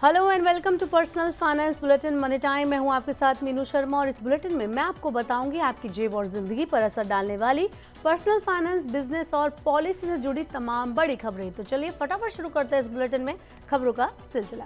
Hello and welcome to personal finance bulletin money time. मैं हूं आपके साथ मीनू शर्मा और इस बुलेटिन में मैं आपको बताऊंगी आपकी जेब और जिंदगी पर असर डालने वाली पर्सनल फाइनेंस, बिजनेस और पॉलिसी से जुड़ी तमाम बड़ी खबरें। तो चलिए फटाफट शुरू करते हैं इस बुलेटिन में खबरों का सिलसिला।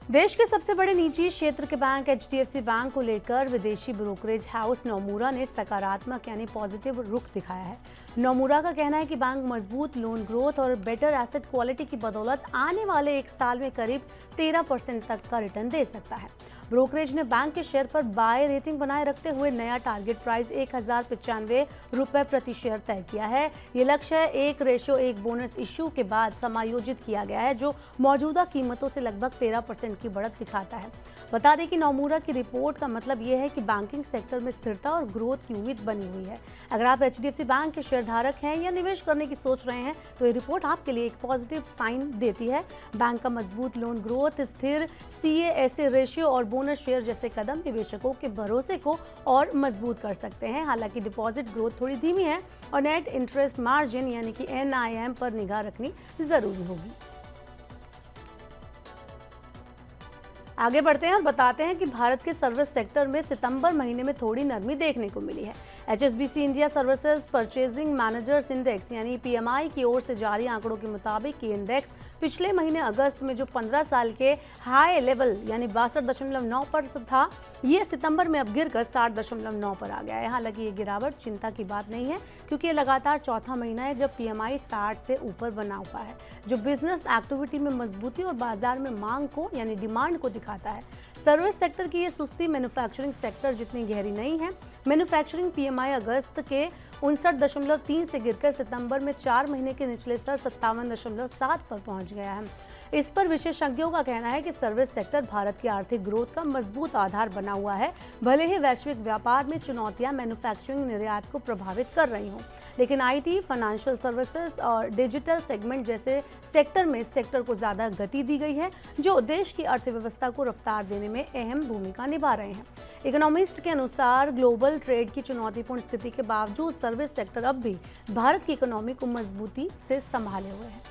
देश के सबसे बड़े निजी क्षेत्र के बैंक HDFC बैंक को लेकर विदेशी ब्रोकरेज हाउस नोमुरा ने सकारात्मक यानी पॉजिटिव रुख दिखाया है। नोमुरा का कहना है कि बैंक मजबूत लोन ग्रोथ और बेटर एसेट क्वालिटी की बदौलत आने वाले एक साल में करीब 13% तक का रिटर्न दे सकता है। ब्रोकरेज ने बैंक के शेयर पर बाय रेटिंग बनाए रखते हुए नया टारगेट प्राइस 1095 रुपए प्रति शेयर तय किया है। ये लक्ष्य 1:1 बोनस इश्यू के बाद समायोजित किया गया है, जो मौजूदा कीमतों से लगभग 13% की बढ़त दिखाता है। बता दें कि नोमुरा की रिपोर्ट का मतलब यह है कि बैंकिंग सेक्टर में स्थिरता और ग्रोथ की उम्मीद बनी हुई है। अगर आप HDFC बैंक के शेयरधारक हैं या निवेश करने की सोच रहे हैं तो ये रिपोर्ट आपके लिए एक पॉजिटिव साइन देती है। बैंक का मजबूत लोन ग्रोथ, स्थिर CASA रेशियो और बोनस शेयर जैसे कदम निवेशकों के भरोसे को और मजबूत कर सकते हैं। हालांकि डिपॉजिट ग्रोथ थोड़ी धीमी है और नेट इंटरेस्ट मार्जिन यानी कि NIM पर निगाह रखनी जरूरी होगी। आगे बढ़ते हैं और बताते हैं कि भारत के सर्विस सेक्टर में सितंबर महीने में थोड़ी नरमी देखने को मिली है। HSBC India services purchasing managers index यानी PMI की ओर से जारी आंकड़ों के मुताबिक ये इंडेक्स पिछले महीने अगस्त में जो 15 साल के हाई लेवल यानी 62.9 पर था, ये सितंबर में अब गिरकर 60.9 पर आ गया है। हालांकि ये गिरावट चिंता की बात नहीं है, क्योंकि ये लगातार चौथा महीना है जब PMI 60 से ऊपर बना हुआ है, जो बिजनेस एक्टिविटी में मजबूती और बाजार में मांग को यानी डिमांड को दिखाता है। सर्विस सेक्टर की ये सुस्ती मैन्युफैक्चरिंग सेक्टर जितनी गहरी नहीं है। मैन्युफैक्चरिंग PMI अगस्त के 59.3 से गिरकर सितंबर में 4 महीने के निचले स्तर 57.7 पर पहुंच गया है। इस पर विशेषज्ञों का कहना है कि सर्विस सेक्टर भारत की आर्थिक ग्रोथ का मजबूत आधार बना हुआ है। भले ही वैश्विक व्यापार में चुनौतियां मैन्युफैक्चरिंग निर्यात को प्रभावित कर रही हों, लेकिन IT, फाइनेंशियल सर्विसेज और डिजिटल सेगमेंट जैसे सेक्टर में इस सेक्टर को ज्यादा गति दी गई है, जो देश की अर्थव्यवस्था को रफ्तार देने में अहम भूमिका निभा रहे हैं। इकोनॉमिस्ट के अनुसार ग्लोबल ट्रेड की चुनौतीपूर्ण स्थिति के बावजूद सर्विस सेक्टर अब भी भारत की इकोनॉमी को मजबूती से संभाले हुए है।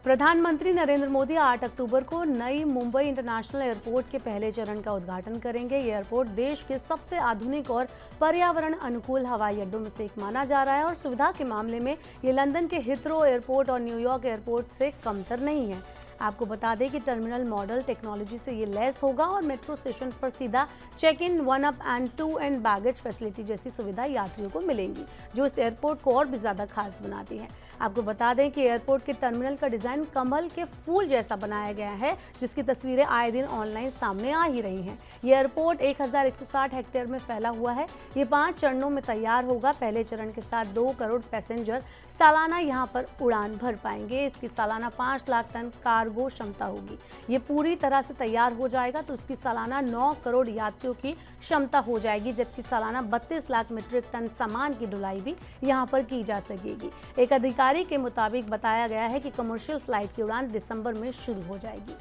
प्रधानमंत्री नरेंद्र मोदी 8 अक्टूबर को नई मुंबई इंटरनेशनल एयरपोर्ट के पहले चरण का उद्घाटन करेंगे। ये एयरपोर्ट देश के सबसे आधुनिक और पर्यावरण अनुकूल हवाई अड्डों में से एक माना जा रहा है और सुविधा के मामले में ये लंदन के हिथरो एयरपोर्ट और न्यूयॉर्क एयरपोर्ट से कमतर नहीं है। आपको बता दें कि टर्मिनल मॉडल टेक्नोलॉजी से ये लैस होगा और मेट्रो स्टेशन पर सीधा check in, 1 up and 2 and baggage facility जैसी सुविधा यात्रियों को मिलेंगी, जो इस एयरपोर्ट को और भी ज़्यादा खास बनाती है। आपको बता दें कि एयरपोर्ट के टर्मिनल का डिज़ाइन कमल के फूल जैसा बनाया गया है, जिसकी तस्वीरें आए दिन ऑनलाइन सामने आ ही रही हैं। ये एयरपोर्ट 1160 हेक्टेयर में फैला हुआ है। ये 5 चरणों में तैयार होगा। पहले चरण के साथ 2 करोड़ पैसेंजर सालाना यहाँ पर उड़ान भर पाएंगे। इसकी सालाना 5 लाख टन कार्गो क्षमता होगी। ये पूरी तरह से तैयार हो जाएगा तो इसकी सालाना 9 करोड़ यात्रियों की क्षमता हो जाएगी, जबकि सालाना 32 लाख मीट्रिक टन सामान की ढुलाई भी यहाँ पर की जा सकेगी। एक अधिकारी के मुताबिक बताया गया है कि कमर्शियल फ्लाइट की उड़ान दिसंबर में शुरू हो जाएगी।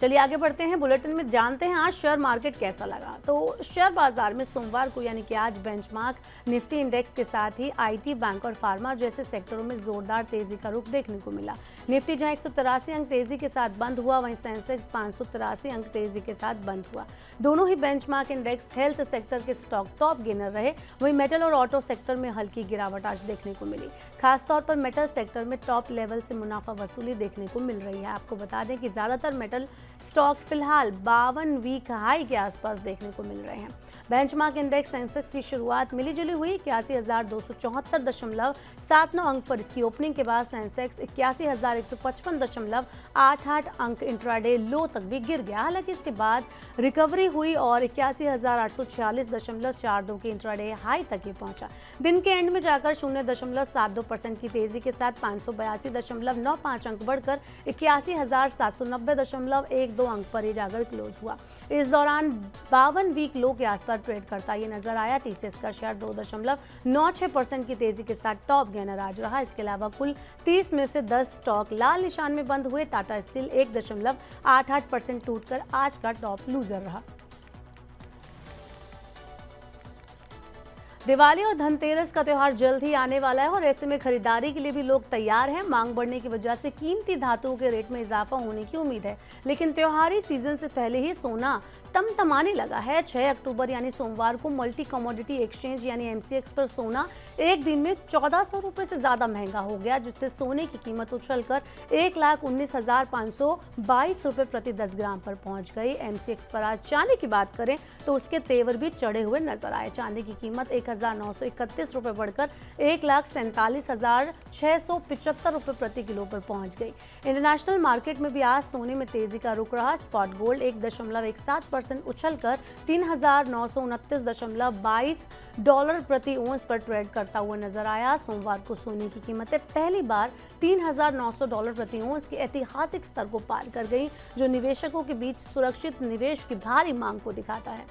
चलिए आगे बढ़ते हैं। बुलेटिन में जानते हैं आज शेयर मार्केट कैसा लगा। तो शेयर बाजार में सोमवार को यानी कि आज बेंचमार्क निफ्टी इंडेक्स के साथ ही IT, बैंक और फार्मा जैसे सेक्टरों में जोरदार तेजी का रुख देखने को मिला। निफ्टी जहां 183 अंक तेजी के साथ बंद हुआ, वहीं सेंसेक्स 583 अंक तेजी के साथ बंद हुआ। दोनों ही बेंचमार्क इंडेक्स हेल्थ सेक्टर के स्टॉक टॉप गेनर रहे। वहीं मेटल और ऑटो सेक्टर में हल्की गिरावट आज देखने को मिली। खासतौर पर मेटल सेक्टर में टॉप लेवल से मुनाफा वसूली देखने को मिल रही है। आपको बता दें कि ज्यादातर मेटल स्टॉक फिलहाल 52 वीक हाई के आसपास देखने को मिल रहे हैं। बेंचमार्क इंडेक्स सेंसेक्स की शुरुआत मिली-जुली हुई 81,274.79 अंक पर इसकी ओपनिंग के बाद सेंसेक्स 81,155.88 अंक इंट्राडे लो तक भी गिर गया। हालांकि इसके बाद रिकवरी हुई और 81,846.42 के इंट्राडे हाई तक ये पहुंचा। दिन के एंड में जाकर 0.72% की तेजी के साथ 582.95 अंक बढ़कर 81,790.12 अंक पर ये जाकर क्लोज हुआ। इस दौरान 52 वीक लो के आसपास ट्रेड करता ये नजर आया। TCS का शेयर 2.96% की तेजी के साथ टॉप गेनर आज रहा। इसके अलावा कुल 30 में से 10 स्टॉक लाल निशान में बंद हुए। टाटा स्टील 1.88% टूटकर आज का टॉप लूजर रहा। दिवाली और धनतेरस का त्यौहार जल्द ही आने वाला है और ऐसे में खरीदारी के लिए भी लोग तैयार हैं। मांग बढ़ने की वजह से कीमती धातुओं के रेट में इजाफा होने की उम्मीद है, लेकिन त्योहारी सीजन से पहले ही सोना तमतमाने लगा है। 6 अक्टूबर यानी सोमवार को मल्टी कमोडिटी एक्सचेंज यानी MCX पर सोना एक दिन में 1400 रुपये से ज्यादा महंगा हो गया, जिससे सोने की कीमत उछलकर 1,19,522 रुपये प्रति 10 ग्राम पर पहुंच गई। MCX पर आज चांदी की बात करें तो उसके तेवर भी चढ़े हुए नजर आए। चांदी की कीमत 1,931 रुपये बढ़कर 1,47,675 रुपये प्रति किलो पर पहुंच गई। इंटरनेशनल मार्केट में भी आज सोने में तेजी का रुख रहा। स्पॉट गोल्ड 1.17% उछलकर $3,929.22 प्रति ओंस पर ट्रेड करता हुआ नजर आया। सोमवार को सोने की कीमतें पहली बार $3,900 प्रति ओंस के ऐतिहासिक स्तर को पार कर गई, जो निवेशकों के बीच सुरक्षित निवेश की भारी मांग को दिखाता है।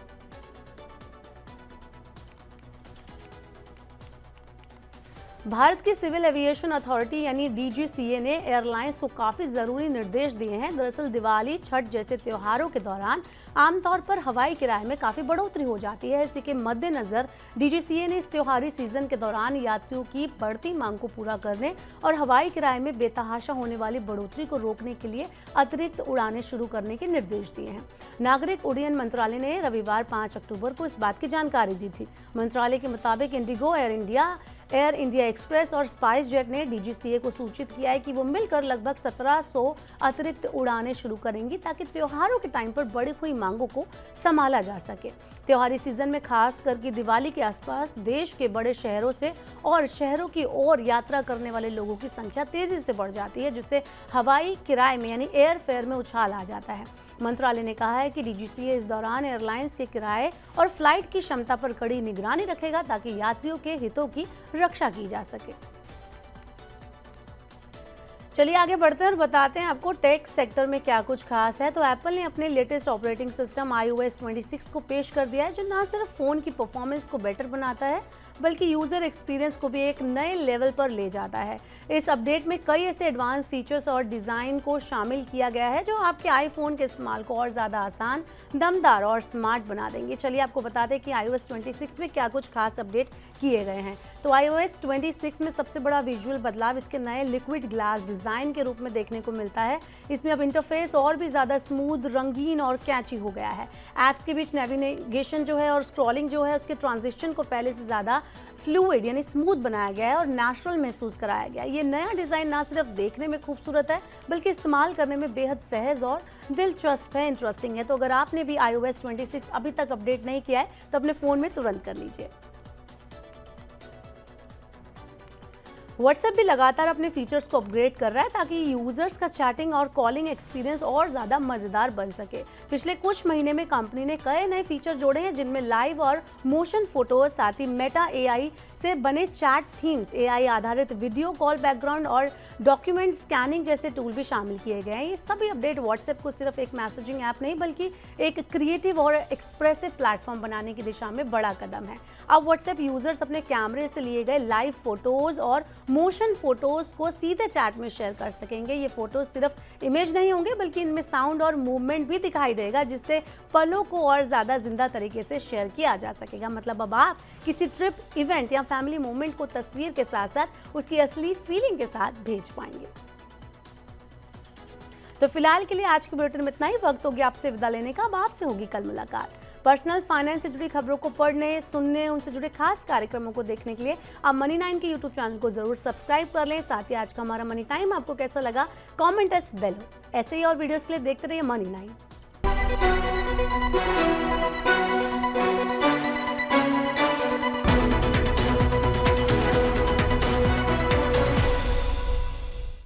भारत की सिविल एविएशन अथॉरिटी यानी DGCA ने एयरलाइंस को काफी जरूरी निर्देश दिए हैं। दरअसल दिवाली, छठ जैसे त्योहारों के दौरान आमतौर पर हवाई किराए में काफी बढ़ोतरी हो जाती है। इसी के मद्देनजर DGCA ने इस त्योहारी सीजन के दौरान यात्रियों की बढ़ती मांग को पूरा करने और हवाई किराए में बेतहाशा होने वाली बढ़ोतरी को रोकने के लिए अतिरिक्त उड़ानें शुरू करने के निर्देश दिए हैं। नागरिक उड्डयन मंत्रालय ने रविवार 5 अक्टूबर को इस बात की जानकारी दी थी। मंत्रालय के मुताबिक इंडिगो, एयर इंडिया एक्सप्रेस और स्पाइस जेट ने DGCA को सूचित किया है कि वो मिलकर लगभग 1700 अतिरिक्त उड़ानें शुरू करेंगी, ताकि त्योहारों के टाइम पर बढ़ी हुई मांगों को संभाला जा सके। त्योहारी सीजन में खास करके दिवाली के आसपास देश के बड़े शहरों से और शहरों की ओर यात्रा करने वाले लोगों की संख्या तेजी से बढ़ जाती है, जिससे हवाई किराए में यानी एयर फेयर में उछाल आ जाता है। मंत्रालय ने कहा है कि DGCA इस दौरान एयरलाइंस के किराए और फ्लाइट की क्षमता पर कड़ी निगरानी रखेगा, ताकि यात्रियों के हितों की रक्षा की जा सके। चलिए आगे बढ़ते हैं और बताते हैं आपको टेक सेक्टर में क्या कुछ खास है। तो एप्पल ने अपने लेटेस्ट ऑपरेटिंग सिस्टम iOS 26 को पेश कर दिया है, जो न सिर्फ फोन की परफॉर्मेंस को बेटर बनाता है, बल्कि यूजर एक्सपीरियंस को भी एक नए लेवल पर ले जाता है। इस अपडेट में कई ऐसे एडवांस फीचर्स और डिजाइन को शामिल किया गया है जो आपके आईफोन के इस्तेमाल को और ज्यादा आसान, दमदार और स्मार्ट बना देंगे। चलिए आपको बता दें कि iOS 26 में क्या कुछ खास अपडेट किए गए हैं। तो iOS 26 में सबसे बड़ा विजुअल बदलाव इसके नए लिक्विड ग्लास डिजाइन के रूप में देखने को मिलता है। इसमें अब इंटरफेस और भी ज्यादा स्मूथ, रंगीन और कैची हो गया है। एप्स के बीच नेविगेशन जो है और स्क्रॉलिंग जो है, उसके ट्रांजिशन को पहले से ज्यादा फ्लूइड यानी स्मूथ बनाया गया है और नेचुरल महसूस कराया गया है। ये नया डिजाइन ना सिर्फ देखने में खूबसूरत है, बल्कि इस्तेमाल करने में बेहद सहज और दिलचस्प है, इंटरेस्टिंग है। तो अगर आपने भी iOS 26 अभी तक अपडेट नहीं किया है तो अपने फोन में तुरंत कर लीजिए। व्हाट्सएप भी लगातार अपने फीचर्स को अपग्रेड कर रहा है, ताकि यूजर्स का चैटिंग और कॉलिंग एक्सपीरियंस और ज़्यादा मज़ेदार बन सके। पिछले कुछ महीने में कंपनी ने कई नए फीचर जोड़े हैं, जिनमें लाइव और मोशन फोटोज, साथ ही मेटा AI से बने चैट थीम्स, AI आधारित वीडियो कॉल बैकग्राउंड और डॉक्यूमेंट स्कैनिंग जैसे टूल भी शामिल किए गए हैं। ये सभी अपडेट व्हाट्सएप को सिर्फ एक मैसेजिंग ऐप नहीं, बल्कि एक क्रिएटिव और एक्सप्रेसिव प्लेटफॉर्म बनाने की दिशा में बड़ा कदम है। अब व्हाट्सएप यूजर्स अपने कैमरे से लिए गए लाइव फोटोज और मोशन फोटोज को सीधे चैट में शेयर कर सकेंगे। ये फोटोज सिर्फ इमेज नहीं होंगे, बल्कि इनमें साउंड और मूवमेंट भी दिखाई देगा, जिससे पलों को और ज्यादा जिंदा तरीके से शेयर किया जा सकेगा। मतलब अब आप किसी ट्रिप, इवेंट या फैमिली मोमेंट को तस्वीर के साथ साथ उसकी असली फीलिंग के साथ भेज पाएंगे। तो फिलहाल के लिए आज के बुलेटिन में इतना ही। वक्त हो गया आपसे विदा लेने का। अब आपसे होगी कल मुलाकात। पर्सनल फाइनेंस से जुड़ी खबरों को पढ़ने, सुनने, उनसे जुड़े खास कार्यक्रमों को देखने के लिए आप मनी 9 के YouTube चैनल को जरूर सब्सक्राइब कर लें। साथ ही आज का हमारा मनी टाइम आपको कैसा लगा, कमेंट एस बेल हो। ऐसे ही और वीडियोस के लिए देखते रहिए मनी 9।